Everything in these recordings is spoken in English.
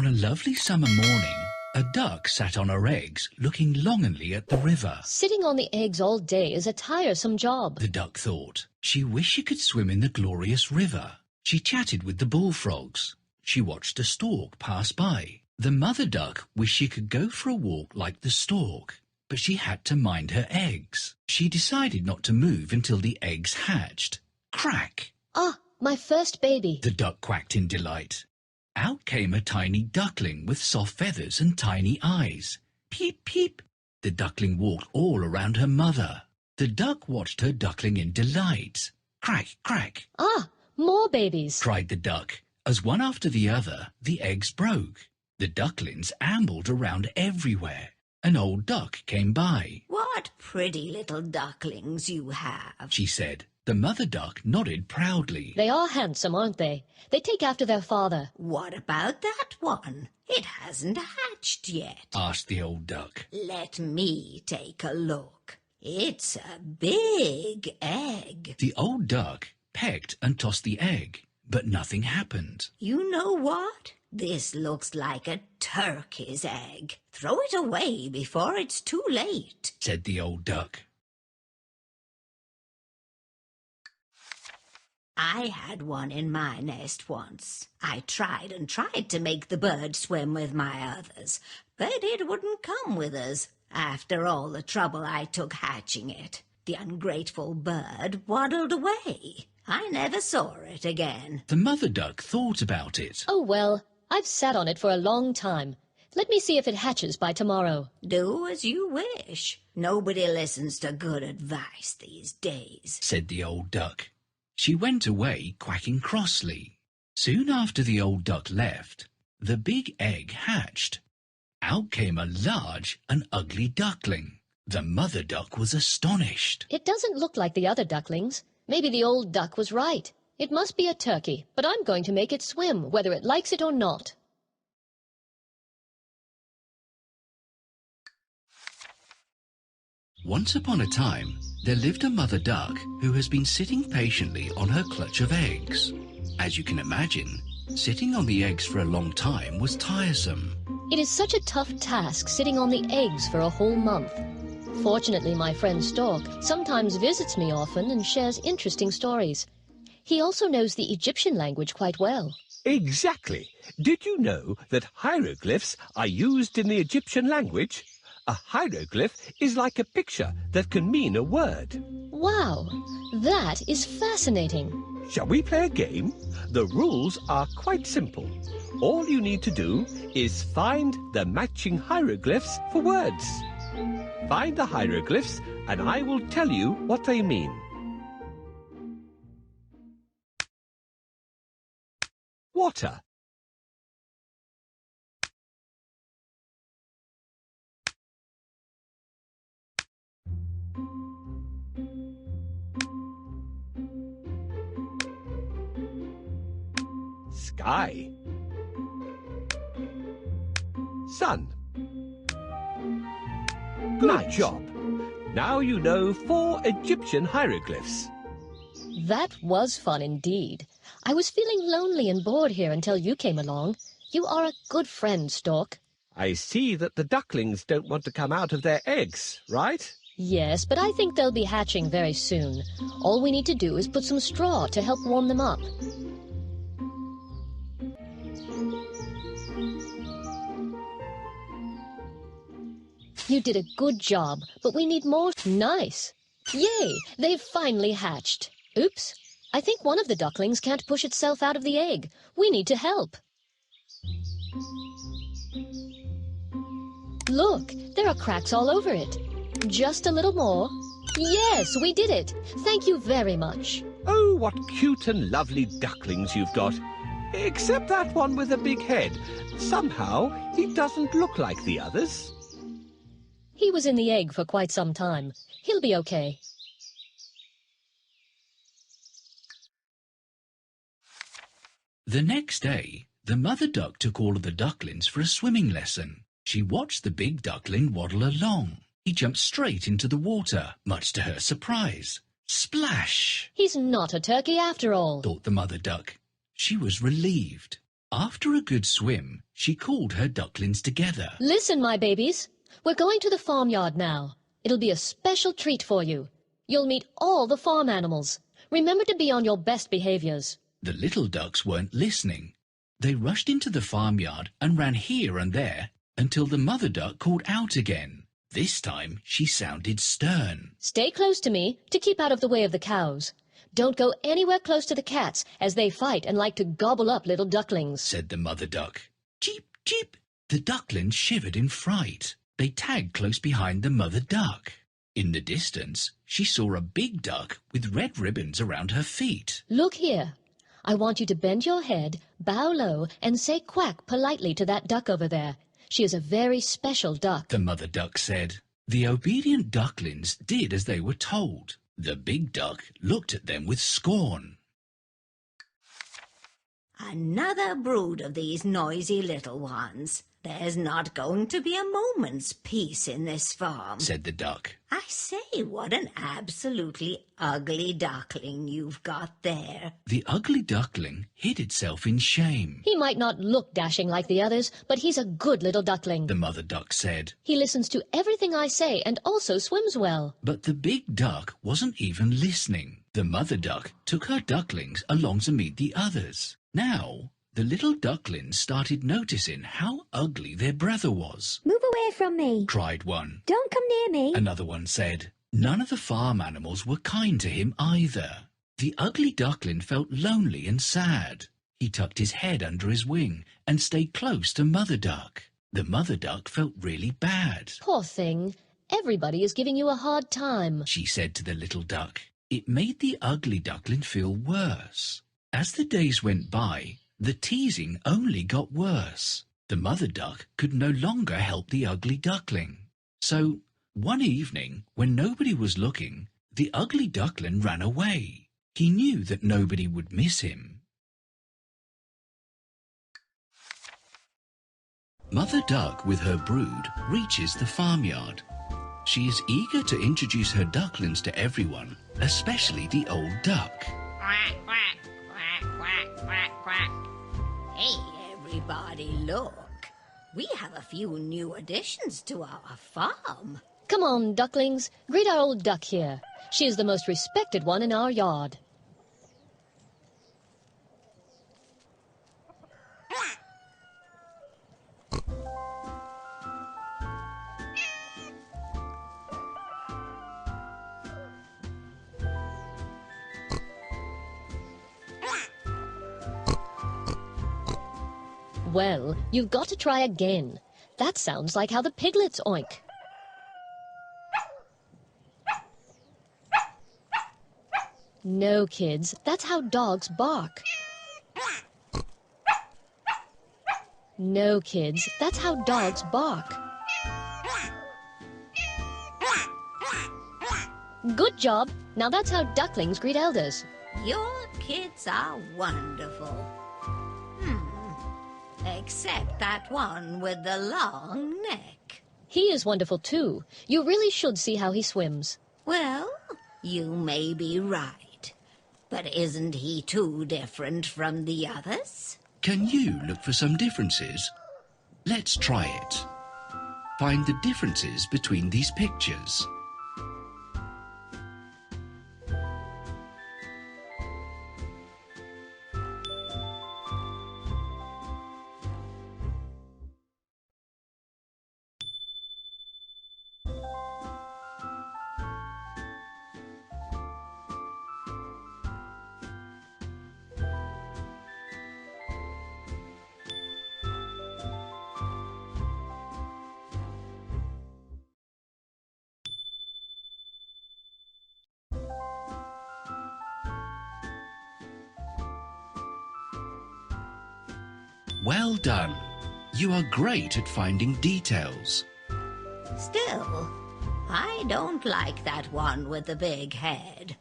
On a lovely summer morning, a duck sat on her eggs, looking longingly at the river. Sitting on the eggs all day is a tiresome job, The duck thought. She wished she could swim in the glorious river. She chatted with the bullfrogs. She watched a stork pass by. The mother duck wished she could go for a walk like the stork, but she had to mind her eggs. She decided not to move until the eggs hatched. Crack! Ah, my first baby. The duck quacked in delight. Out came a tiny duckling with soft feathers and tiny eyes. Peep, peep! The duckling walked all around her mother. The duck watched her duckling in delight. Crack, crack! Ah, more babies. Cried the duck. As one after the other, the eggs broke. The ducklings ambled around everywhere. An old duck came by. "What pretty little ducklings you have," She said. The mother duck nodded proudly. They are handsome, aren't they? They take after their father. "What about that one? It hasn't hatched yet." Asked the old duck. "Let me take a look. It's a big egg." The old duck pecked and tossed the egg, but nothing happened. "You know what? This looks like a turkey's egg. Throw it away before it's too late," Said the old duck. "I had one in my nest once. I tried and tried to make the bird swim with my others, but it wouldn't come with us. After all the trouble I took hatching it, the ungrateful bird waddled away. I never saw it again." The mother duck thought about it. Oh, well, I've sat on it for a long time. Let me see if it hatches by tomorrow. "Do as you wish. Nobody listens to good advice these days," Said the old duck. She went away quacking crossly. Soon after the old duck left, the big egg hatched. Out came a large and ugly duckling. The mother duck was astonished. It doesn't look like the other ducklings. Maybe the old duck was right. It must be a turkey, but I'm going to make it swim, whether it likes it or not. Once upon a time, there lived a mother duck who has been sitting patiently on her clutch of eggs. As you can imagine, sitting on the eggs for a long time was tiresome. It is such a tough task sitting on the eggs for a whole month. Fortunately, my friend Stork sometimes visits me often and shares interesting stories. He also knows the Egyptian language quite well. Exactly. Did you know that hieroglyphs are used in the Egyptian language? A hieroglyph is like a picture that can mean a word. Wow, that is fascinating. Shall we play a game? The rules are quite simple. All you need to do is find the matching hieroglyphs for words. Find the hieroglyphs and I will tell you what they mean. Water. Sky. Sun. Good job. Now you know 4 Egyptian hieroglyphs. That was fun indeed. I was feeling lonely and bored here until you came along. You are a good friend, Stork. I see that the ducklings don't want to come out of their eggs, right? Yes, but I think they'll be hatching very soon. All we need to do is put some straw to help warm them up. You did a good job, but we need more. Nice. Yay, they've finally hatched. Oops, I think one of the ducklings can't push itself out of the egg. We need to help. Look, there are cracks all over it. Just a little more. Yes, we did it. Thank you very much. Oh, what cute and lovely ducklings you've got. Except that one with a big head. Somehow, he doesn't look like the others. He was in the egg for quite some time. He'll be okay. The next day, the mother duck took all of the ducklings for a swimming lesson. She watched the big duckling waddle along. He jumped straight into the water, much to her surprise. Splash! He's not a turkey after all. Thought the mother duck. She was relieved. After a good swim, she called her ducklings together. Listen, my babies. We're going to the farmyard now. It'll be a special treat for you. You'll meet all the farm animals. Remember to be on your best behaviors. The little ducks weren't listening. They rushed into the farmyard and ran here and there until the mother duck called out again. This time she sounded stern. Stay close to me to keep out of the way of the cows. Don't go anywhere close to the cats, as they fight and like to gobble up little ducklings, said the mother duck. Cheep, cheep. The ducklings shivered in fright. They tagged close behind the mother duck. In the distance, she saw a big duck with red ribbons around her feet. Look here. I want you to bend your head, bow low, and say quack politely to that duck over there. She is a very special duck, the mother duck said. The obedient ducklings did as they were told. The big duck looked at them with scorn. Another brood of these noisy little ones. There's not going to be a moment's peace in this farm, said the duck. I say, what an absolutely ugly duckling you've got there. The ugly duckling hid itself in shame. He might not look dashing like the others, but he's a good little duckling, the mother duck said. He listens to everything I say and also swims well. But the big duck wasn't even listening. The mother duck took her ducklings along to meet the others. Now, the little ducklings started noticing how ugly their brother was. Move away from me, cried one. Don't come near me, another one said. None of the farm animals were kind to him either. The ugly duckling felt lonely and sad. He tucked his head under his wing and stayed close to Mother Duck. The mother duck felt really bad. Poor thing. Everybody is giving you a hard time, she said to the little duck. It made the ugly duckling feel worse. As the days went by, the teasing only got worse. The mother duck could no longer help the ugly duckling. So, one evening, when nobody was looking, the ugly duckling ran away. He knew that nobody would miss him. Mother Duck with her brood reaches the farmyard. She is eager to introduce her ducklings to everyone, especially the old duck. Quack, quack, quack, quack, quack, quack. Hey, everybody, look. We have a few new additions to our farm. Come on, ducklings. Greet our old duck here. She is the most respected one in our yard. Well, you've got to try again. That sounds like how the piglets oink. No, kids, that's how dogs bark. No, kids, that's how dogs bark. Good job. Now that's how ducklings greet elders. Your kids are wonderful. Except that one with the long neck. He is wonderful too. You really should see how he swims. Well, you may be right. But isn't he too different from the others? Can you look for some differences? Let's try it. Find the differences between these pictures. Well done. You are great at finding details. Still, I don't like that one with the big head.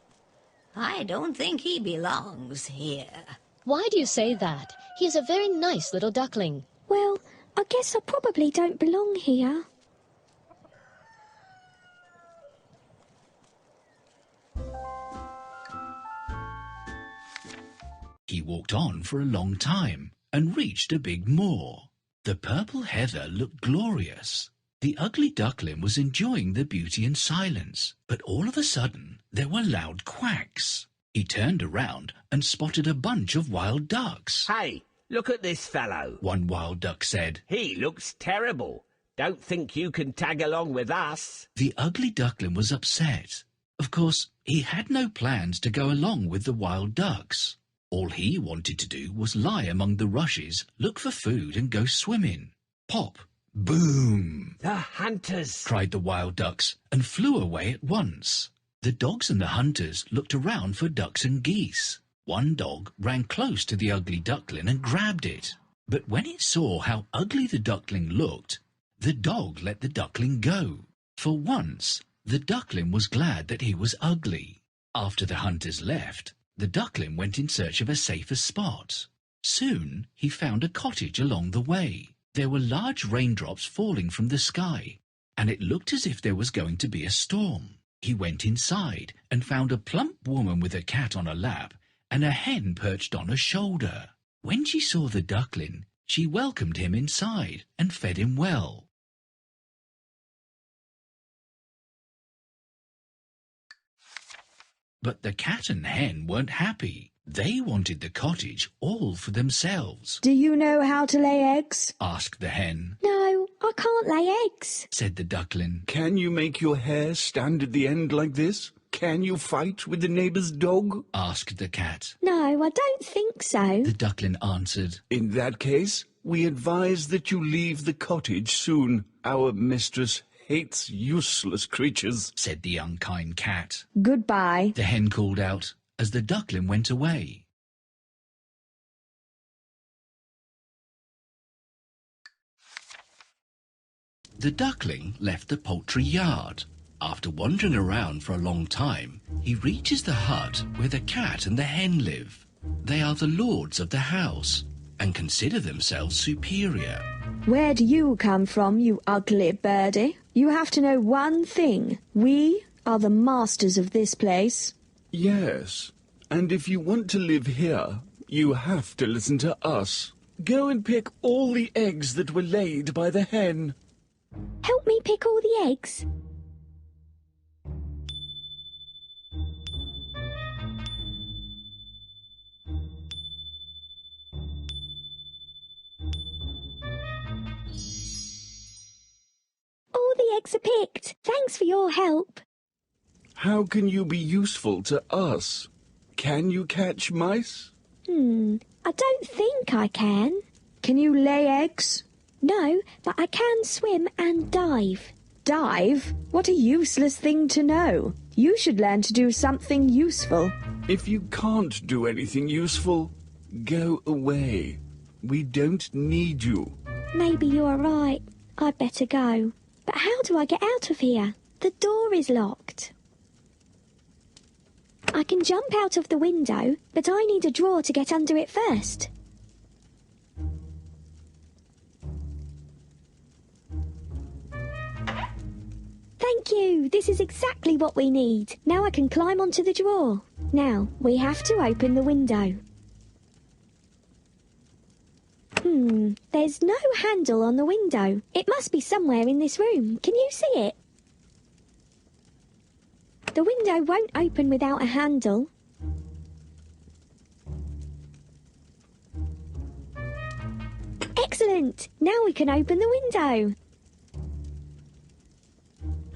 I don't think he belongs here. Why do you say that? He is a very nice little duckling. Well, I guess I probably don't belong here. He walked on for a long time and reached a big moor. The purple heather looked glorious. The ugly duckling was enjoying the beauty in silence, but all of a sudden there were loud quacks. He turned around and spotted a bunch of wild ducks. Hey, look at this fellow, one wild duck said. He looks terrible. Don't think you can tag along with us. The ugly duckling was upset. Of course, he had no plans to go along with the wild ducks. All he wanted to do was lie among the rushes, look for food and go swimming. Pop! Boom! The hunters! Cried the wild ducks and flew away at once. The dogs and the hunters looked around for ducks and geese. One dog ran close to the ugly duckling and grabbed it. But when it saw how ugly the duckling looked, the dog let the duckling go. For once, the duckling was glad that he was ugly. After the hunters left, the duckling went in search of a safer spot. Soon he found a cottage along the way. There were large raindrops falling from the sky, and it looked as if there was going to be a storm. He went inside and found a plump woman with a cat on her lap and a hen perched on her shoulder. When she saw the duckling, she welcomed him inside and fed him well. But the cat and hen weren't happy. They wanted the cottage all for themselves. Do you know how to lay eggs? Asked the hen. No, I can't lay eggs, said the duckling. Can you make your hair stand at the end like this? Can you fight with the neighbour's dog? Asked the cat. No, I don't think so, the duckling answered. In that case, we advise that you leave the cottage soon. Our mistress hates useless creatures, said the unkind cat. Goodbye, the hen called out as the duckling went away. The duckling left the poultry yard. After wandering around for a long time, he reaches the hut where the cat and the hen live. They are the lords of the house and consider themselves superior. Where do you come from, you ugly birdie? You have to know one thing. We are the masters of this place. Yes, and if you want to live here, you have to listen to us. Go and pick all the eggs that were laid by the hen. Help me pick all the eggs. All the eggs are picked. Thanks for your help. How can you be useful to us? Can you catch mice? I don't think I can. Can you lay eggs? No, but I can swim and dive. Dive? What a useless thing to know. You should learn to do something useful. If you can't do anything useful, go away. We don't need you. Maybe you're right. I'd better go. But how do I get out of here? The door is locked. I can jump out of the window, but I need a drawer to get under it first. Thank you. This is exactly what we need. Now I can climb onto the drawer. Now, we have to open the window. There's no handle on the window. It must be somewhere in this room. Can you see it? The window won't open without a handle. Excellent! Now we can open the window.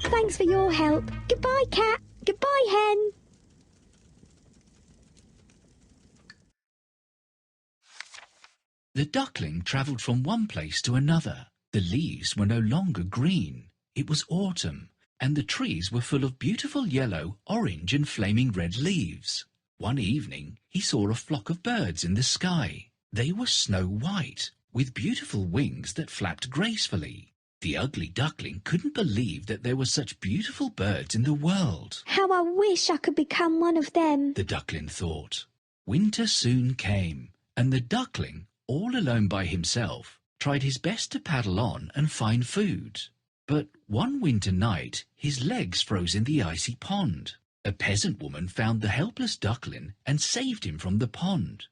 Thanks for your help. Goodbye, cat. Goodbye, hen. The duckling travelled from one place to another. The leaves were no longer green. It was autumn, and the trees were full of beautiful yellow, orange and flaming red leaves. One evening he saw a flock of birds in the sky. They were snow white, with beautiful wings that flapped gracefully. The ugly duckling couldn't believe that there were such beautiful birds in the world. How I wish I could become one of them, the duckling thought. Winter soon came, and the duckling, all alone by himself, tried his best to paddle on and find food. But one winter night his legs froze in the icy pond. A peasant woman found the helpless duckling and saved him from the pond.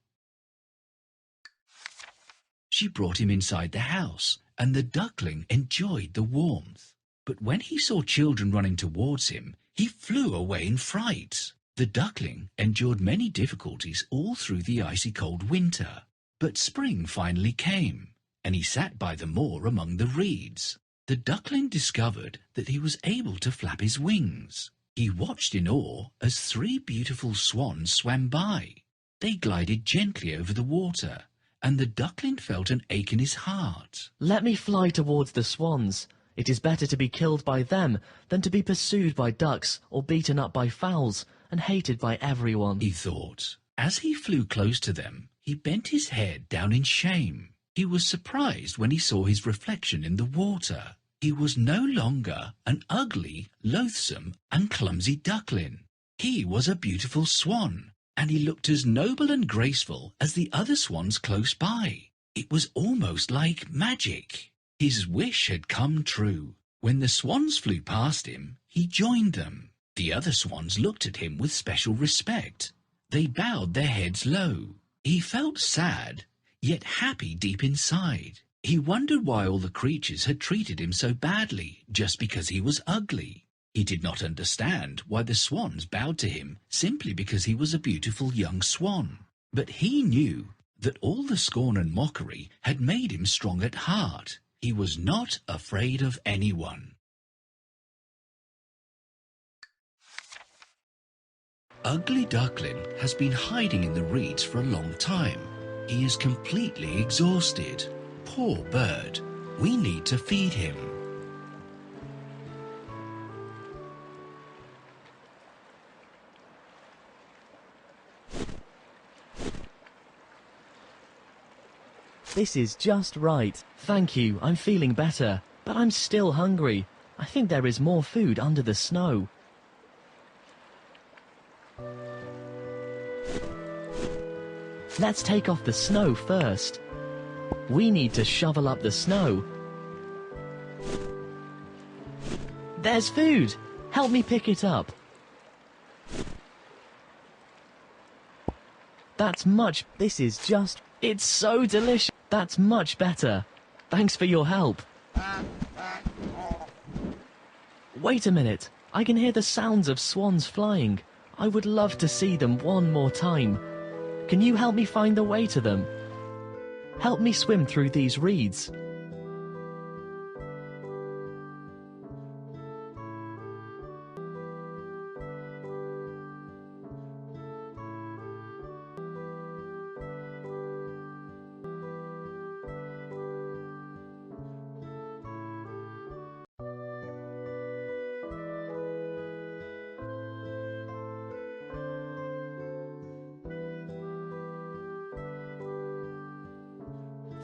She brought him inside the house, and the duckling enjoyed the warmth. But when he saw children running towards him, he flew away in fright. The duckling endured many difficulties all through the icy cold winter. But spring finally came, and he sat by the moor among the reeds. The duckling discovered that he was able to flap his wings. He watched in awe as 3 beautiful swans swam by. They glided gently over the water, and the duckling felt an ache in his heart. Let me fly towards the swans. It is better to be killed by them than to be pursued by ducks or beaten up by fowls and hated by everyone, he thought. As he flew close to them, he bent his head down in shame. He was surprised when he saw his reflection in the water. He was no longer an ugly, loathsome, and clumsy duckling. He was a beautiful swan, and he looked as noble and graceful as the other swans close by. It was almost like magic. His wish had come true. When the swans flew past him, he joined them. The other swans looked at him with special respect. They bowed their heads low. He felt sad, yet happy deep inside. He wondered why all the creatures had treated him so badly just because he was ugly. He did not understand why the swans bowed to him simply because he was a beautiful young swan. But he knew that all the scorn and mockery had made him strong at heart. He was not afraid of anyone. Ugly Duckling has been hiding in the reeds for a long time. He is completely exhausted. Poor bird. We need to feed him. This is just right. Thank you, I'm feeling better. But I'm still hungry. I think there is more food under the snow. Let's take off the snow first. We need to shovel up the snow. There's food! Help me pick it up. That's much... This is just... It's so delicious. That's much better. Thanks for your help. Wait a minute. I can hear the sounds of swans flying. I would love to see them one more time. Can you help me find the way to them? Help me swim through these reeds.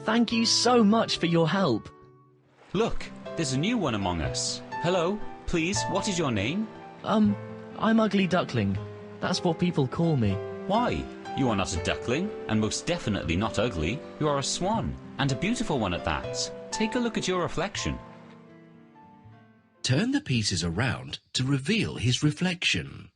Thank you so much for your help. Look, there's a new one among us. Hello, please, what is your name? I'm Ugly Duckling. That's what people call me. Why? You are not a duckling, and most definitely not ugly. You are a swan, and a beautiful one at that. Take a look at your reflection. Turn the pieces around to reveal his reflection.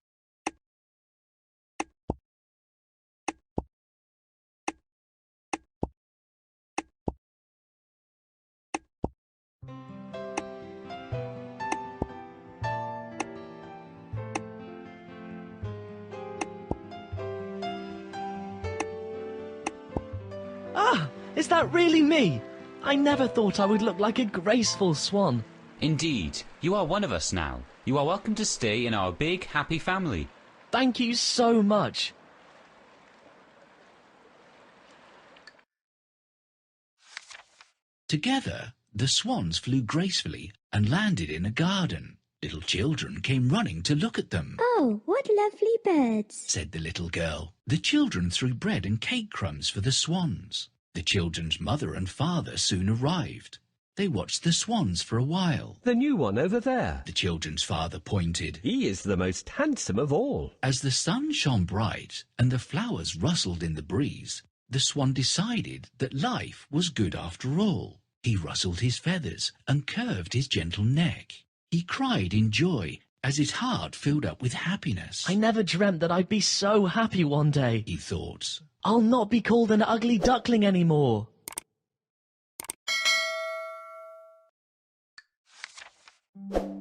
Ah! Is that really me? I never thought I would look like a graceful swan. Indeed, you are one of us now. You are welcome to stay in our big, happy family. Thank you so much. Together, the swans flew gracefully and landed in a garden. Little children came running to look at them. Oh, what lovely birds, said the little girl. The children threw bread and cake crumbs for the swans. The children's mother and father soon arrived. They watched the swans for a while. The new one over there. The children's father pointed. He is the most handsome of all. As the sun shone bright and the flowers rustled in the breeze, the swan decided that life was good after all. He rustled his feathers and curved his gentle neck. He cried in joy as his heart filled up with happiness. I never dreamt that I'd be so happy one day, he thought. I'll not be called an ugly duckling anymore. you.